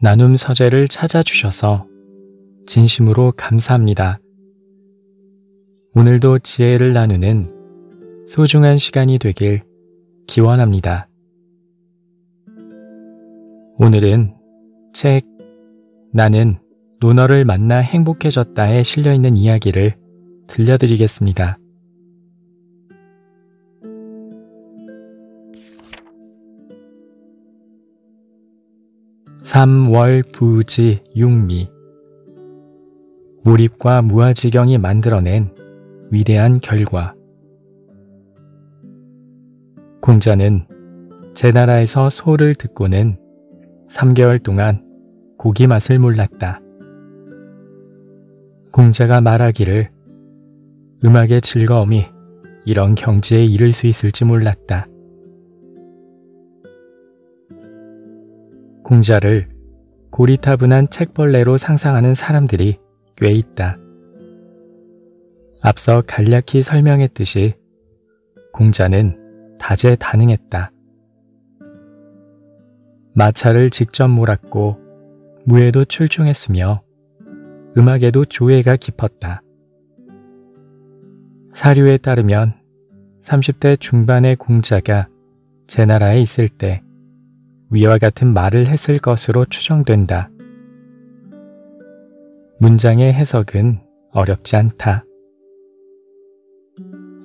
나눔 서재를 찾아주셔서 진심으로 감사합니다. 오늘도 지혜를 나누는 소중한 시간이 되길 기원합니다. 오늘은 책 나는 노너를 만나 행복해졌다에 실려있는 이야기를 들려드리겠습니다. 3월 부지 육미 몰입과 무아지경이 만들어낸 위대한 결과. 공자는 제 나라에서 소를 듣고는 3개월 동안 고기 맛을 몰랐다. 공자가 말하기를 음악의 즐거움이 이런 경지에 이를 수 있을지 몰랐다. 공자를 고리타분한 책벌레로 상상하는 사람들이 꽤 있다. 앞서 간략히 설명했듯이 공자는 다재다능했다. 마차를 직접 몰았고 무예도 출중했으며 음악에도 조예가 깊었다. 사료에 따르면 30대 중반의 공자가 제나라에 있을 때 위와 같은 말을 했을 것으로 추정된다. 문장의 해석은 어렵지 않다.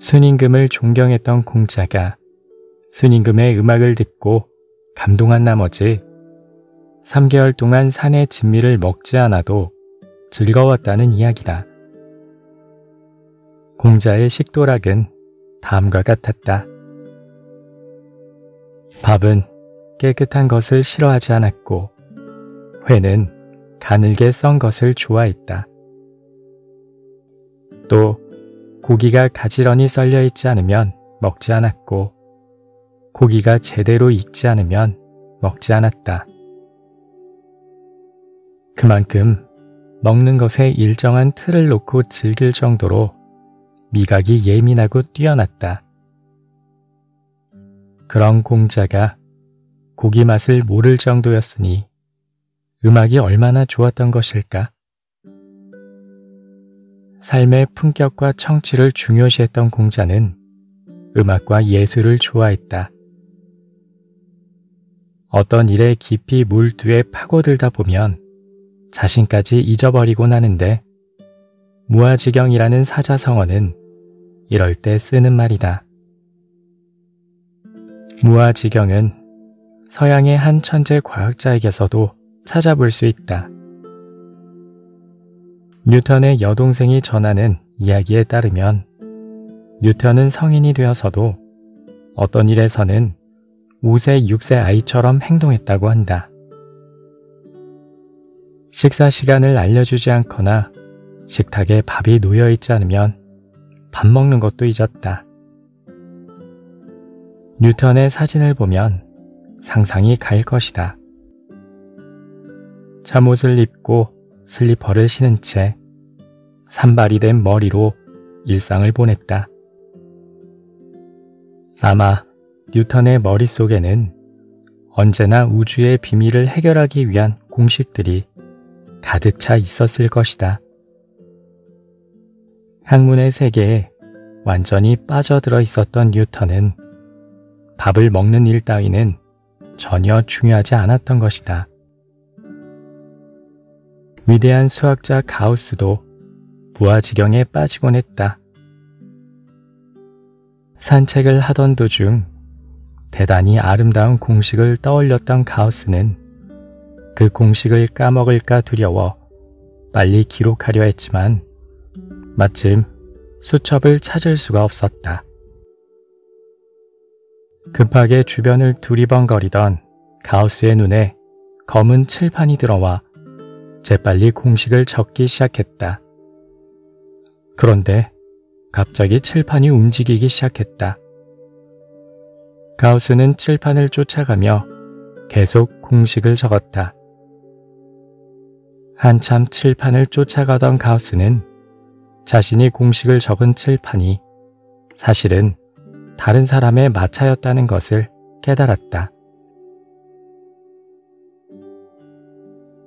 순임금을 존경했던 공자가 순임금의 음악을 듣고 감동한 나머지 3개월 동안 산의 진미를 먹지 않아도 즐거웠다는 이야기다. 공자의 식도락은 다음과 같았다. 밥은 깨끗한 것을 싫어하지 않았고 회는 가늘게 썬 것을 좋아했다. 또 고기가 가지런히 썰려 있지 않으면 먹지 않았고 고기가 제대로 익지 않으면 먹지 않았다. 그만큼 먹는 것에 일정한 틀을 놓고 즐길 정도로 미각이 예민하고 뛰어났다. 그런 공자가 고기 맛을 모를 정도였으니 음악이 얼마나 좋았던 것일까? 삶의 품격과 청취를 중요시했던 공자는 음악과 예술을 좋아했다. 어떤 일에 깊이 몰두해 파고들다 보면 자신까지 잊어버리곤 하는데 무아지경이라는 사자성어는 이럴 때 쓰는 말이다. 무아지경은 서양의 한 천재 과학자에게서도 찾아볼 수 있다. 뉴턴의 여동생이 전하는 이야기에 따르면 뉴턴은 성인이 되어서도 어떤 일에서는 5세, 6세 아이처럼 행동했다고 한다. 식사 시간을 알려주지 않거나 식탁에 밥이 놓여있지 않으면 밥 먹는 것도 잊었다. 뉴턴의 사진을 보면 상상이 갈 것이다. 잠옷을 입고 슬리퍼를 신은 채 산발이 된 머리로 일상을 보냈다. 아마 뉴턴의 머릿속에는 언제나 우주의 비밀을 해결하기 위한 공식들이 가득 차 있었을 것이다. 학문의 세계에 완전히 빠져들어 있었던 뉴턴은 밥을 먹는 일 따위는 전혀 중요하지 않았던 것이다. 위대한 수학자 가우스도 무아지경에 빠지곤 했다. 산책을 하던 도중 대단히 아름다운 공식을 떠올렸던 가우스는 그 공식을 까먹을까 두려워 빨리 기록하려 했지만 마침 수첩을 찾을 수가 없었다. 급하게 주변을 두리번거리던 가우스의 눈에 검은 칠판이 들어와 재빨리 공식을 적기 시작했다. 그런데 갑자기 칠판이 움직이기 시작했다. 가우스는 칠판을 쫓아가며 계속 공식을 적었다. 한참 칠판을 쫓아가던 가우스는 자신이 공식을 적은 칠판이 사실은 다른 사람의 마차였다는 것을 깨달았다.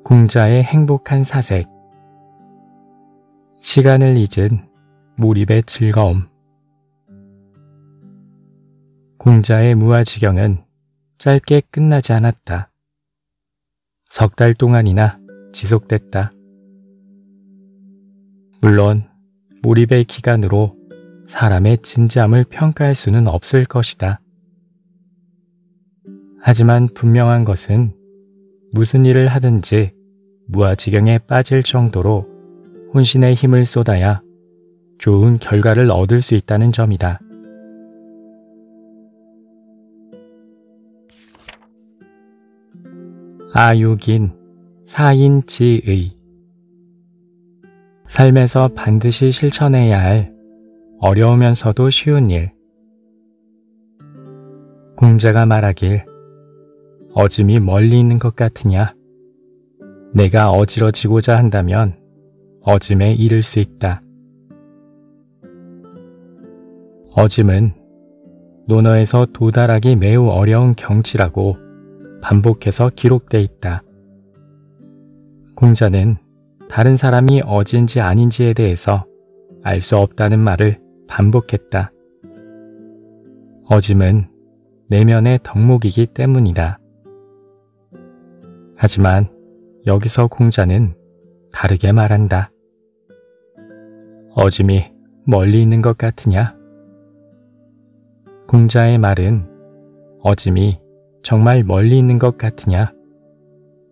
공자의 행복한 사색. 시간을 잊은 몰입의 즐거움. 공자의 무아지경은 짧게 끝나지 않았다. 석 달 동안이나 지속됐다. 물론 몰입의 기간으로 사람의 진지함을 평가할 수는 없을 것이다. 하지만 분명한 것은 무슨 일을 하든지 무아지경에 빠질 정도로 혼신의 힘을 쏟아야 좋은 결과를 얻을 수 있다는 점이다. 아육인 사인지의. 삶에서 반드시 실천해야 할 어려우면서도 쉬운 일. 공자가 말하길 어짐이 멀리 있는 것 같으냐? 내가 어지러지고자 한다면 어짐에 이를 수 있다. 어짐은 논어에서 도달하기 매우 어려운 경치라고 반복해서 기록돼 있다. 공자는 다른 사람이 어진지 아닌지에 대해서 알 수 없다는 말을 반복했다. 어짐은 내면의 덕목이기 때문이다. 하지만 여기서 공자는 다르게 말한다. 어짐이 멀리 있는 것 같으냐? 공자의 말은 어짐이 정말 멀리 있는 것 같으냐?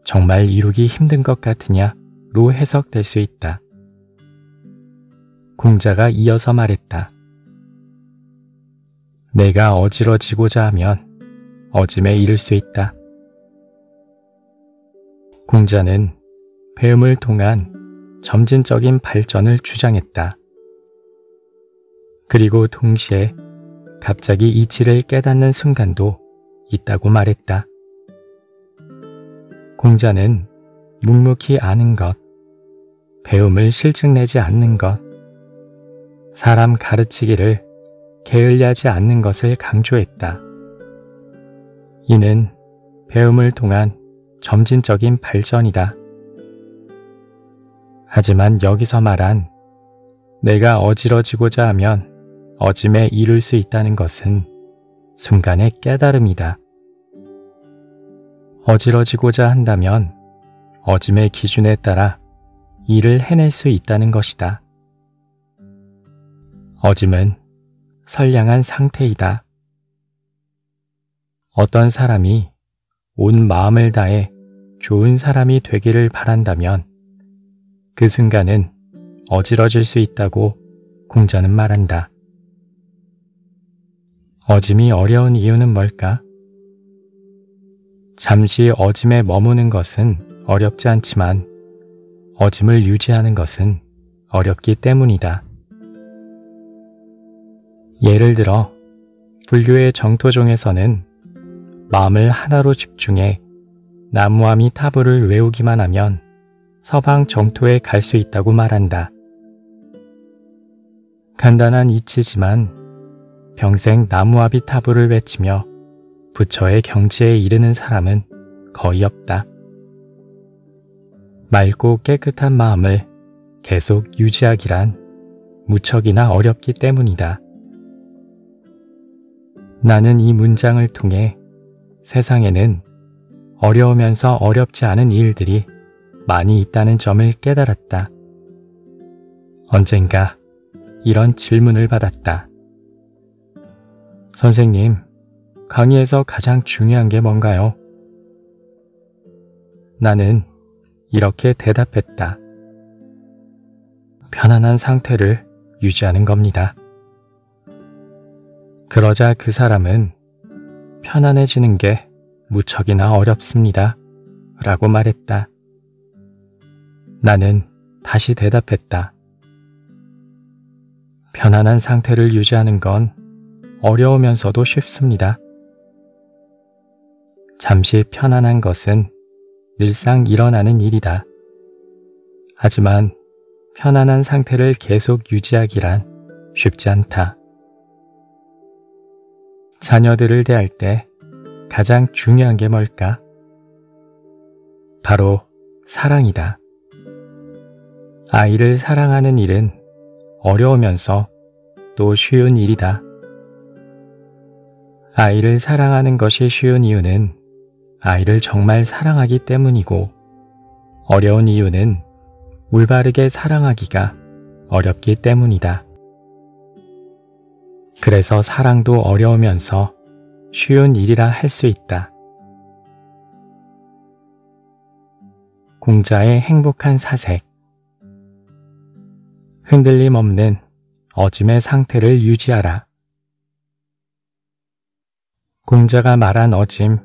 정말 이루기 힘든 것 같으냐로 해석될 수 있다. 공자가 이어서 말했다. 내가 어지러지고자 하면 어짐에 이를 수 있다. 공자는 배움을 통한 점진적인 발전을 주장했다. 그리고 동시에 갑자기 이치를 깨닫는 순간도 있다고 말했다. 공자는 묵묵히 아는 것, 배움을 실증내지 않는 것, 사람 가르치기를 게을리하지 않는 것을 강조했다. 이는 배움을 통한 점진적인 발전이다. 하지만 여기서 말한 내가 어지러지고자 하면 어짐에 이룰 수 있다는 것은 순간의 깨달음이다. 어지러지고자 한다면 어짐의 기준에 따라 일을 해낼 수 있다는 것이다. 어짐은 선량한 상태이다. 어떤 사람이 온 마음을 다해 좋은 사람이 되기를 바란다면 그 순간은 어지러질 수 있다고 공자는 말한다. 어짐이 어려운 이유는 뭘까? 잠시 어짐에 머무는 것은 어렵지 않지만 어짐을 유지하는 것은 어렵기 때문이다. 예를 들어 불교의 정토종에서는 마음을 하나로 집중해 나무아미타불을 외우기만 하면 서방 정토에 갈 수 있다고 말한다. 간단한 이치지만 평생 나무아미타불을 외치며 부처의 경지에 이르는 사람은 거의 없다. 맑고 깨끗한 마음을 계속 유지하기란 무척이나 어렵기 때문이다. 나는 이 문장을 통해 세상에는 어려우면서 어렵지 않은 일들이 많이 있다는 점을 깨달았다. 언젠가 이런 질문을 받았다. 선생님, 강의에서 가장 중요한 게 뭔가요? 나는 이렇게 대답했다. 편안한 상태를 유지하는 겁니다. 그러자 그 사람은 편안해지는 게 무척이나 어렵습니다. 라고 말했다. 나는 다시 대답했다. 편안한 상태를 유지하는 건 어려우면서도 쉽습니다. 잠시 편안한 것은 늘상 일어나는 일이다. 하지만 편안한 상태를 계속 유지하기란 쉽지 않다. 자녀들을 대할 때 가장 중요한 게 뭘까? 바로 사랑이다. 아이를 사랑하는 일은 어려우면서 또 쉬운 일이다. 아이를 사랑하는 것이 쉬운 이유는 아이를 정말 사랑하기 때문이고, 어려운 이유는 올바르게 사랑하기가 어렵기 때문이다. 그래서 사랑도 어려우면서 쉬운 일이라 할 수 있다. 공자의 행복한 사색. 흔들림 없는 어짐의 상태를 유지하라. 공자가 말한 어짐,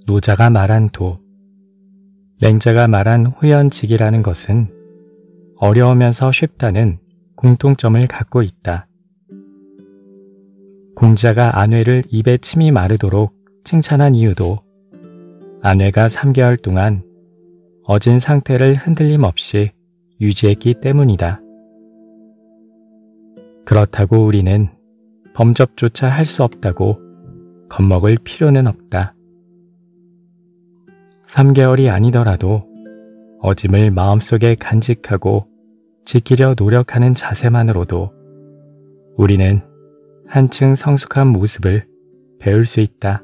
노자가 말한 도, 맹자가 말한 후연직이라는 것은 어려우면서 쉽다는 공통점을 갖고 있다. 공자가 안회를 입에 침이 마르도록 칭찬한 이유도 안회가 3개월 동안 어진 상태를 흔들림 없이 유지했기 때문이다. 그렇다고 우리는 범접조차 할 수 없다고 겁먹을 필요는 없다. 3개월이 아니더라도 어짐을 마음속에 간직하고 지키려 노력하는 자세만으로도 우리는 한층 성숙한 모습을 배울 수 있다.